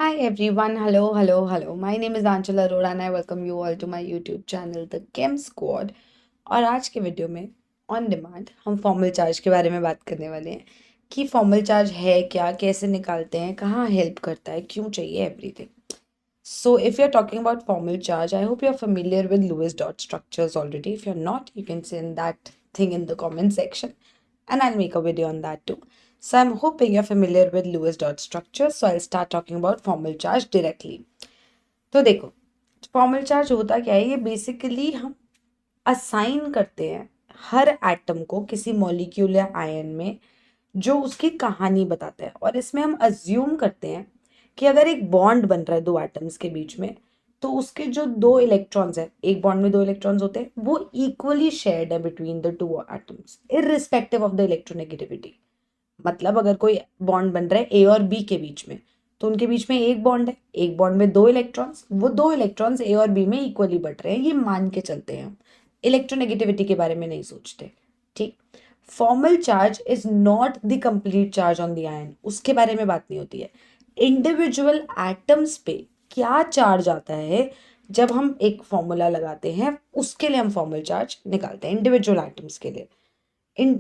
Hi everyone, hello. My name is Anchal Arora and I welcome you all to my YouTube channel The Chem Squad। और आज के video में on demand हम formal charge के बारे में बात करने वाले हैं कि फॉर्मल चार्ज है क्या, कैसे निकालते हैं, कहाँ हेल्प करता है, क्यों चाहिए, everything. So if you're talking about formal charge, I hope you're familiar with Lewis dot structures already. If you're not, you can send that thing in the comment section and I'll make a video on that too. So I'm hoping you're familiar with Lewis dot structures. So I'll start talking about formal charge directly. तो देखो, formal charge होता क्या है, ये basically हम assign करते हैं हर atom को किसी मॉलिक्यूल या आयन में जो उसकी कहानी बताता है। और इसमें हम अज्यूम करते हैं कि अगर एक बॉन्ड बन रहा है दो एटम्स के बीच में, तो उसके जो दो इलेक्ट्रॉन्स है, एक बॉन्ड में दो इलेक्ट्रॉन्स होते हैं, वो इक्वली शेयर्ड है between the two atoms irrespective of the electronegativity. मतलब अगर कोई बॉन्ड बन रहा है ए और बी के बीच में, तो उनके बीच में एक बॉन्ड है, एक बॉन्ड में दो इलेक्ट्रॉन्स, वो दो इलेक्ट्रॉन्स ए और बी में इक्वली बट रहे हैं, ये मान के चलते हैं हम। इलेक्ट्रोनेगेटिविटी के बारे में नहीं सोचते। ठीक। Formal charge is not the complete charge on the ion, उसके बारे में बात नहीं होती है। इंडिविजुअल एटम्स पे क्या चार्ज आता है जब हम एक फॉर्मूला लगाते हैं, उसके लिए हम फॉर्मल चार्ज निकालते हैं इंडिविजुअल एटम्स के लिए। इन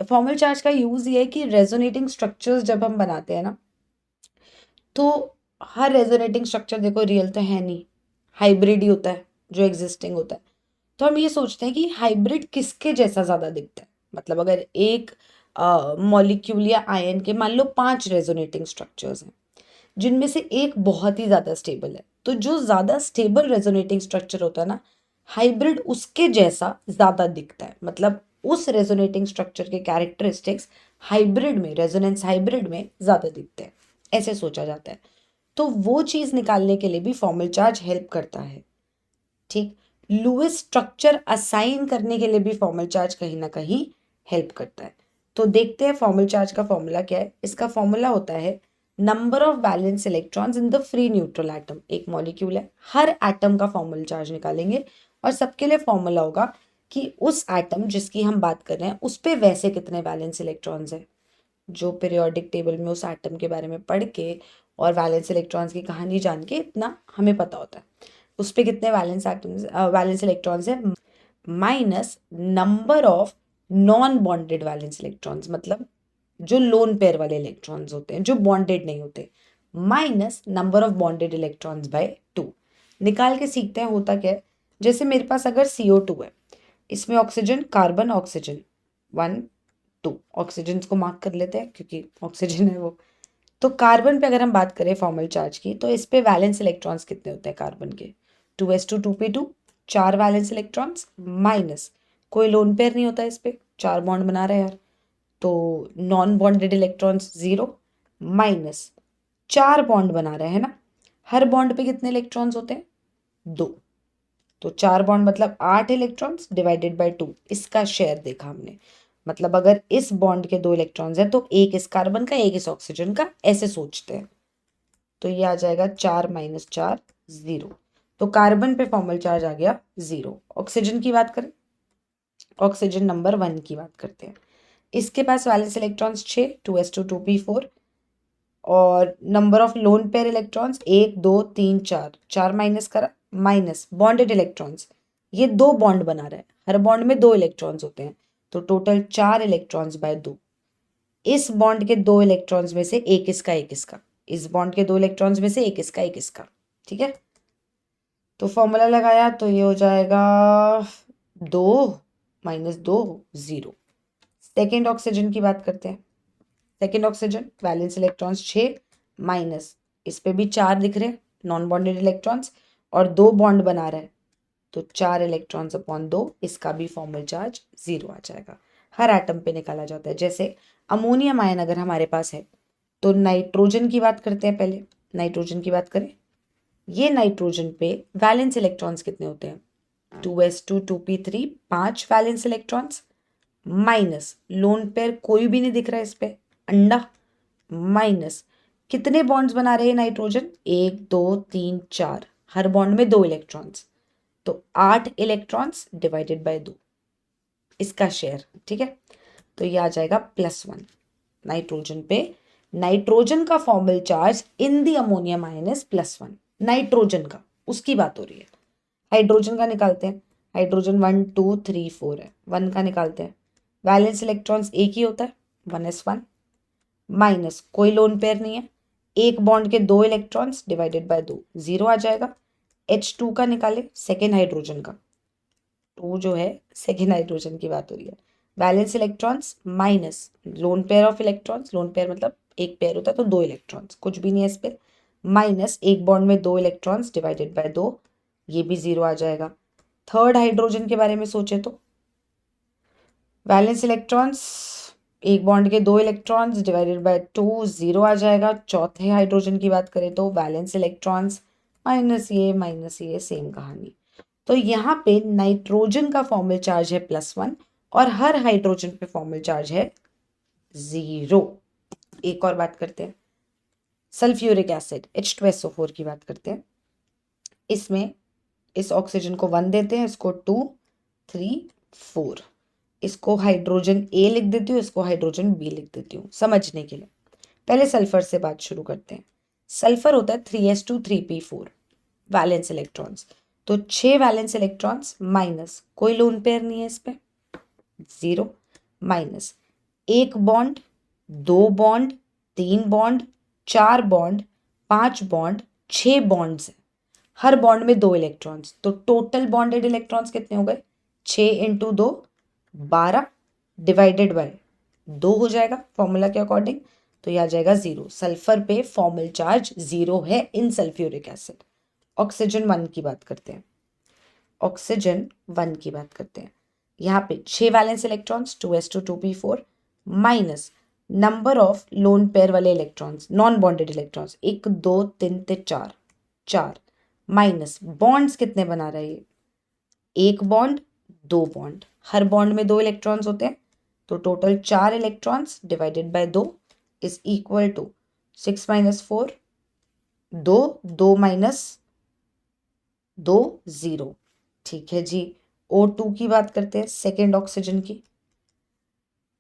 फॉर्मल चार्ज का यूज ये है कि रेजोनेटिंग स्ट्रक्चर्स जब हम बनाते हैं ना, तो हर रेजोनेटिंग स्ट्रक्चर देखो रियल तो है नहीं, हाइब्रिड ही होता है जो एग्जिस्टिंग होता है। तो हम ये सोचते हैं कि हाइब्रिड किसके जैसा ज़्यादा दिखता है। मतलब अगर एक मॉलिक्यूल या आयन के मान लो 5 रेजोनेटिंग स्ट्रक्चर्स हैं, जिनमें से एक बहुत ही ज़्यादा स्टेबल है, तो जो ज़्यादा स्टेबल रेजोनेटिंग स्ट्रक्चर होता है ना, हाइब्रिड उसके जैसा ज़्यादा दिखता है। मतलब उस रेजोनेटिंग स्ट्रक्चर के कैरेक्टरिस्टिक्स हाइब्रिड में, रेजोनेंस हाइब्रिड में ज़्यादा दिखते हैं, ऐसे सोचा जाता है। तो वो चीज़ निकालने के लिए भी फॉर्मल चार्ज हेल्प करता है। ठीक। लुईस स्ट्रक्चर असाइन करने के लिए भी फॉर्मल चार्ज कहीं ना कहीं हेल्प करता है। तो देखते हैं फॉर्मल चार्ज का फॉर्मूला क्या है। इसका फॉर्मूला होता है number of valence electrons in the free neutral atom. एक मॉलिक्यूल है, हर एटम का फॉर्मल चार्ज निकालेंगे और सबके लिए फॉर्मूला होगा कि उस एटम जिसकी हम बात कर रहे हैं उस पे वैसे कितने वैलेंस इलेक्ट्रॉन्स हैं। जो पीरियोडिक टेबल में उस एटम के बारे में पढ़ के और वैलेंस इलेक्ट्रॉन्स की कहानी जान के इतना हमें पता होता है उस पे कितने वैलेंस एटम्स, वैलेंस इलेक्ट्रॉन्स है, minus number of non bonded valence electrons, मतलब जो लोन पेयर वाले इलेक्ट्रॉन्स होते हैं जो बॉन्डेड नहीं होते, minus number of bonded electrons bye 2। निकाल के सीखते हैं होता क्या है। जैसे मेरे पास अगर CO2 है, इसमें ऑक्सीजन, कार्बन, ऑक्सीजन, 1 2, ऑक्सीजन को मार्क कर लेते हैं क्योंकि ऑक्सीजन है वो। तो कार्बन पे अगर हम बात करें फॉर्मल चार्ज की, तो इस पे वैलेंस इलेक्ट्रॉन्स कितने होते हैं कार्बन के, 2s2 2p2, 4 valence electrons, minus कोई लोन पेयर नहीं होता इस पे, 4 बॉन्ड बना रहे हैं यार, तो non bonded electrons 0, minus 4 bond बना रहे हैं ना, हर बॉन्ड पे कितने इलेक्ट्रॉन्स होते हैं, 2। तो 4 बॉन्ड मतलब 8 इलेक्ट्रॉन्स डिवाइडेड बाय 2, इसका शेयर देखा हमने। मतलब अगर इस बॉन्ड के 2 इलेक्ट्रॉन्स हैं तो एक इस कार्बन का, एक इस ऑक्सीजन का, ऐसे सोचते हैं। तो ये आ जाएगा 4 माइनस 4 0। तो कार्बन पे फॉर्मल चार्ज आ गया 0। ऑक्सीजन की बात करें, ऑक्सीजन नंबर 1 की बात करते हैं। इसके पास वैलेंस इलेक्ट्रॉन्स 6, 2s2 2p4, और number of lone pair electrons 1 2 3 4, 4 minus करा, माइनस बॉन्डेड इलेक्ट्रॉन्स, ये 2 बॉन्ड बना रहा है, हर बॉन्ड में 2 इलेक्ट्रॉन्स होते हैं, तो टोटल 4 इलेक्ट्रॉन्स बाय 2। इस बॉन्ड के 2 इलेक्ट्रॉन्स में से एक इसका, एक इसका, इस बॉन्ड के 2 इलेक्ट्रॉन्स में से एक इसका, एक इसका। ठीक है। तो फॉर्मूला लगाया तो ये हो जाएगा 2 माइनस 2 0। सेकेंड ऑक्सीजन की बात करते हैं। Second oxygen valence electrons 6, minus इस पे भी 4 दिख रहे हैं नॉन बॉन्डेड इलेक्ट्रॉन्स, और 2 बॉन्ड बना रहा है, तो 4 इलेक्ट्रॉन्स अपॉन 2, इसका भी फॉर्मल चार्ज 0 आ जाएगा। हर एटम पे निकाला जाता है। जैसे अमोनियम आयन अगर हमारे पास है, तो नाइट्रोजन की बात करते हैं पहले। नाइट्रोजन की बात करें, ये नाइट्रोजन पे वैलेंस इलेक्ट्रॉन्स कितने होते हैं, 2s2 2p3, 5 valence electrons, minus lone pair कोई भी नहीं दिख रहा है इस पे, अंडा, माइनस कितने बॉन्ड्स बना रहे हैं नाइट्रोजन, 1 2 3 4, हर बॉन्ड में 2 इलेक्ट्रॉन्स, तो 8 इलेक्ट्रॉन्स डिवाइडेड बाय 2, इसका शेयर। ठीक है। तो ये आ जाएगा +1। नाइट्रोजन पे नाइट्रोजन का formal charge in the ammonium ion is +1। Nitrogen का, उसकी बात हो रही है। हाइड्रोजन का निकालते हैं। हाइड्रोजन 1 2 3 4 है, 1 का निकालते हैं। वैलेंस इलेक्ट्रॉन्स एक ही होता है, 1s1 माइनस, कोई लोन पेयर नहीं है, एक बॉन्ड के 2 इलेक्ट्रॉन्स डिवाइडेड बाय 2, 0 आ जाएगा। H2 का निकाले, सेकेंड हाइड्रोजन का, 2 जो है सेकेंड हाइड्रोजन की बात हो रही है। Valence electrons minus lone pair of electrons, lone pair मतलब एक पेयर होता है तो 2 इलेक्ट्रॉन्स, कुछ भी नहीं है इस पे, माइनस एक बॉन्ड में 2 इलेक्ट्रॉन्स डिवाइडेड बाय 2, ये भी 0 आ जाएगा। थर्ड हाइड्रोजन के बारे में सोचे तो वैलेंस इलेक्ट्रॉन्स, एक बॉन्ड के 2 इलेक्ट्रॉन्स डिवाइडेड बाय 2, 0 आ जाएगा। चौथे हाइड्रोजन की बात करें तो वैलेंस इलेक्ट्रॉन्स माइनस ये सेम कहानी। तो यहाँ पे नाइट्रोजन का फॉर्मल चार्ज है +1 और हर हाइड्रोजन पे फॉर्मल चार्ज है 0। एक और बात करते हैं, सल्फ्यूरिक एसिड H2SO4 की बात करते हैं। इसमें इस ऑक्सीजन को 1 देते हैं, इसको 2 3 4, इसको हाइड्रोजन ए लिख देती हूँ, इसको हाइड्रोजन बी लिख देती हूँ समझने के लिए। पहले सल्फर से बात शुरू करते हैं। सल्फर होता है 3s2 3p4 वैलेंस इलेक्ट्रॉन्स, तो 6 वैलेंस इलेक्ट्रॉन्स माइनस, कोई लोन पेयर नहीं है इस पे, 0 माइनस, एक bond, 2 bond, 3 bond, 4 bond, 5 bond, 6 bonds है, हर बॉन्ड में 2 इलेक्ट्रॉन्स, तो टोटल बॉन्डेड इलेक्ट्रॉन्स कितने हो गए, 6 इंटू 2 12 डिवाइडेड बाय 2 हो जाएगा फॉर्मूला के अकॉर्डिंग, तो यह आ जाएगा 0। सल्फर पे फॉर्मल चार्ज 0 है इन सल्फ्यूरिक एसिड। ऑक्सीजन 1 की बात करते हैं। ऑक्सीजन 1 की बात करते हैं। यहाँ पे 6 valence electrons 2s2 2p4 minus number of lone pair वाले electrons, non bonded electrons 1 2 3 4 4 minus bonds कितने बना रहा है ये, एक बॉन्ड 2 बॉन्ड, हर बॉन्ड में 2 इलेक्ट्रॉन्स होते हैं, तो total 4 electrons divided by 2 is equal to 6 - 4 2 2 - 2 0। ठीक है जी। O2 की बात करते हैं, सेकेंड ऑक्सीजन की।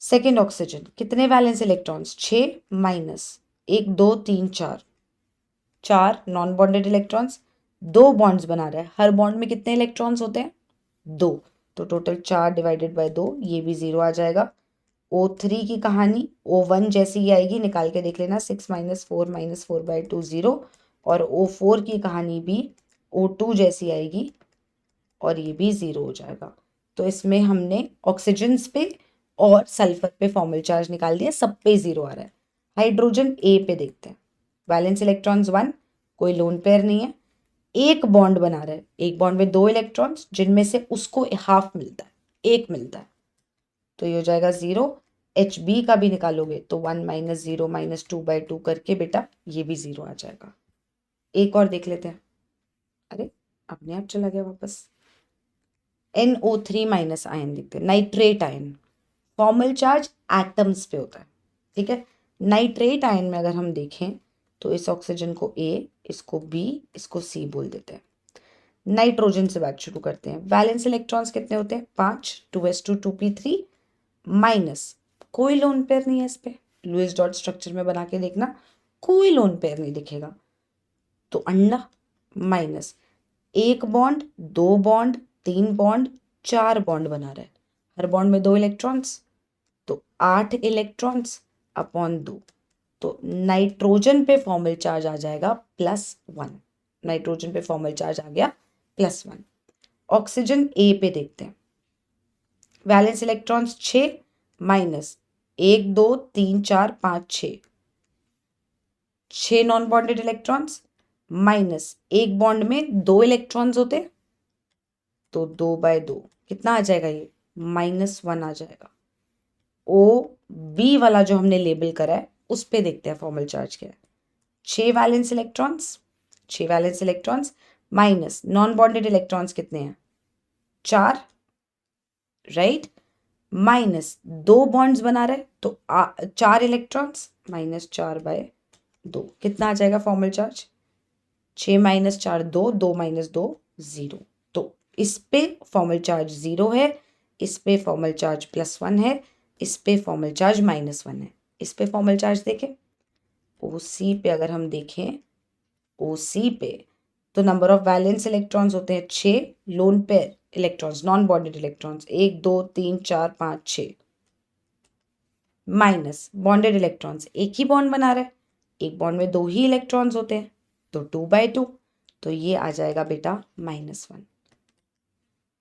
सेकेंड ऑक्सीजन कितने valence electrons, 6 minus 1 2 3 4, 4 non bonded electrons, 2 bonds बना रहा है, हर बॉन्ड में कितने इलेक्ट्रॉन्स होते हैं, 2, तो टोटल 4 डिवाइडेड बाय 2, ये भी 0 आ जाएगा। O3 की कहानी O1 जैसी ही आएगी, निकाल के देख लेना, 6 - 4 - 4/2 0, और O4 की कहानी भी O2 जैसी आएगी और ये भी 0 हो जाएगा। तो इसमें हमने ऑक्सीजन्स पे और सल्फर पे फॉर्मल चार्ज निकाल दिया, सब पे 0 आ रहा है। हाइड्रोजन ए पे देखते हैं। वैलेंस इलेक्ट्रॉन्स 1, कोई लोन पेयर नहीं है, एक बॉन्ड बना रहा है, एक बॉन्ड में 2 इलेक्ट्रॉन्स जिनमें से उसको हाफ मिलता है, एक मिलता है, तो ये हो जाएगा 0। HB का भी निकालोगे तो 1 - 0 - 2/2 करके बेटा ये भी 0 आ जाएगा। एक और देख लेते हैं। अरे अपने आप चला गया वापस। NO3- आयन देखते हैं, nitrate ion. Formal charge atoms पे होता है, ठीक है। नाइट्रेट आयन में अगर हम देखें तो इस ऑक्सीजन को A, इसको B, इसको C बोल देते हैं। नाइट्रोजन से बात शुरू करते हैं। वैलेंस इलेक्ट्रॉन्स कितने होते हैं, 5 2s2 2p3 माइनस, कोई लोन पेयर नहीं है इस पे, लुईस डॉट स्ट्रक्चर में बना के देखना, कोई लोन पेयर नहीं दिखेगा, तो अंडा, माइनस एक बॉन्ड, 2 बॉन्ड, 3 बॉन्ड, 4 बॉन्ड बना रहा है, हर बॉन्ड में 2 इलेक्ट्रॉन्स, तो 8 इलेक्ट्रॉन्स अपॉन 2, तो नाइट्रोजन पे फॉर्मल चार्ज आ जाएगा +1। नाइट्रोजन पे फॉर्मल चार्ज आ गया +1। ऑक्सीजन ए पे देखते हैं। Valence electrons 6 minus 1 2 3 4 5 6 non bonded electrons minus एक बॉन्ड में 2 इलेक्ट्रॉन्स होते हैं, तो 2/2 कितना आ जाएगा, ये -1 आ जाएगा। OB वाला जो हमने लेबल करा है उस पे देखते हैं फॉर्मल चार्ज क्या है। 6 valence electrons, 6 valence electrons minus non bonded electrons कितने हैं, 4, राइट, माइनस 2 बॉन्ड्स बना रहे तो 4 इलेक्ट्रॉन्स, -4/2 कितना आ जाएगा फॉर्मल चार्ज, 6 - 4 2, 2 - 2 0, तो इस पे फॉर्मल चार्ज 0 है, इस पे फॉर्मल चार्ज +1 है, इस पे फॉर्मल चार्ज -1 है। इस पे फॉर्मल चार्ज देखें, OC पे अगर हम देखें, OC पे तो नंबर ऑफ वैलेंस इलेक्ट्रॉन्स होते हैं 6, lone pair electrons non bonded electrons 1 2 3 4 5 6, minus bonded electrons एक ही बॉन्ड बना रहे हैं, एक बॉन्ड में 2 ही इलेक्ट्रॉन्स होते हैं तो 2/2, तो ये आ जाएगा बेटा -1।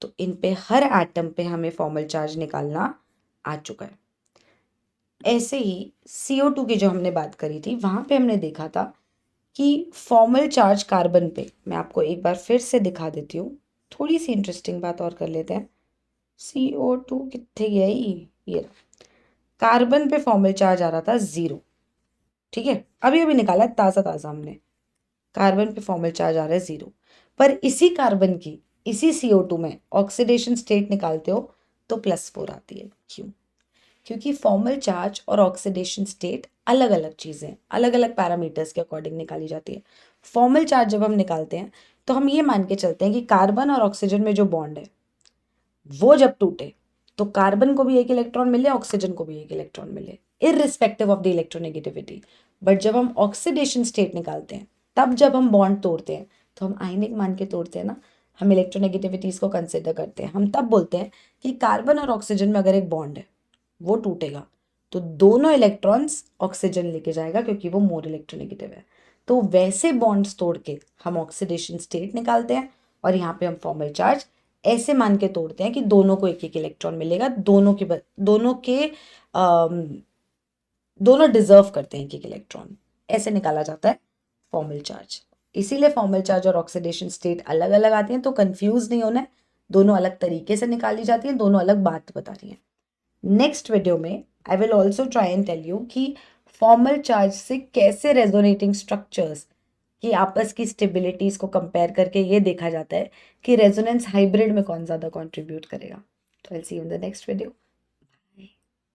तो इन पे हर एटम पे हमें फॉर्मल चार्ज निकालना आ चुका है। ऐसे ही CO2 की जो हमने बात करी थी वहां पे हमने देखा था कि फॉर्मल चार्ज कार्बन पे, मैं आपको एक बार फिर से दिखा देती हूँ, थोड़ी सी इंटरेस्टिंग बात और कर लेते हैं। CO2 कितने गया ये कार्बन पे फॉर्मल चार्ज आ रहा था 0, ठीक है, अभी अभी निकाला है ताज़ा ताज़ा हमने। कार्बन पे फॉर्मल चार्ज आ रहा है 0, पर इसी कार्बन की इसी CO2 में ऑक्सीडेशन स्टेट निकालते हो तो +4 आती है। क्यों? क्योंकि फॉर्मल चार्ज और ऑक्सीडेशन स्टेट अलग अलग चीज़ें, अलग अलग पैरामीटर्स के अकॉर्डिंग निकाली जाती है। फॉर्मल चार्ज जब हम निकालते हैं तो हम ये मान के चलते हैं कि कार्बन और ऑक्सीजन में जो बॉन्ड है वो जब टूटे तो कार्बन को भी एक इलेक्ट्रॉन मिले, ऑक्सीजन को भी एक इलेक्ट्रॉन मिले, irrespective of the electronegativity. But जब हम ऑक्सीडेशन स्टेट निकालते हैं, तब जब हम बॉन्ड तोड़ते हैं तो हम आयनिक मान के तोड़ते हैं ना, हम इलेक्ट्रोनेगेटिविटीज को कंसिडर करते हैं। हम तब बोलते हैं कि कार्बन और ऑक्सीजन में अगर एक बॉन्ड है वो टूटेगा तो दोनों इलेक्ट्रॉन्स ऑक्सीजन लेके जाएगा क्योंकि वो मोर इलेक्ट्रोनेगेटिव है। तो वैसे बॉन्ड्स तोड़ के हम ऑक्सीडेशन स्टेट निकालते हैं और यहाँ पे हम फॉर्मल चार्ज ऐसे मान के तोड़ते हैं कि दोनों को एक एक इलेक्ट्रॉन मिलेगा, दोनों डिजर्व करते हैं एक एक इलेक्ट्रॉन, ऐसे निकाला जाता है फॉर्मल चार्ज। इसीलिए फॉर्मल चार्ज और ऑक्सीडेशन स्टेट अलग अलग आती हैं, तो कंफ्यूज नहीं होना है, दोनों अलग तरीके से निकाली जाती हैं, दोनों अलग बात बता रही हैं। नेक्स्ट वीडियो में I will also try and tell you कि फॉर्मल चार्ज से कैसे रेजोनेटिंग स्ट्रक्चर्स की आपस की स्टेबिलिटीज को कंपेयर करके ये देखा जाता है कि रेजोनेंस हाइब्रिड में कौन ज़्यादा कंट्रीब्यूट करेगा। तो I will see you in the next video.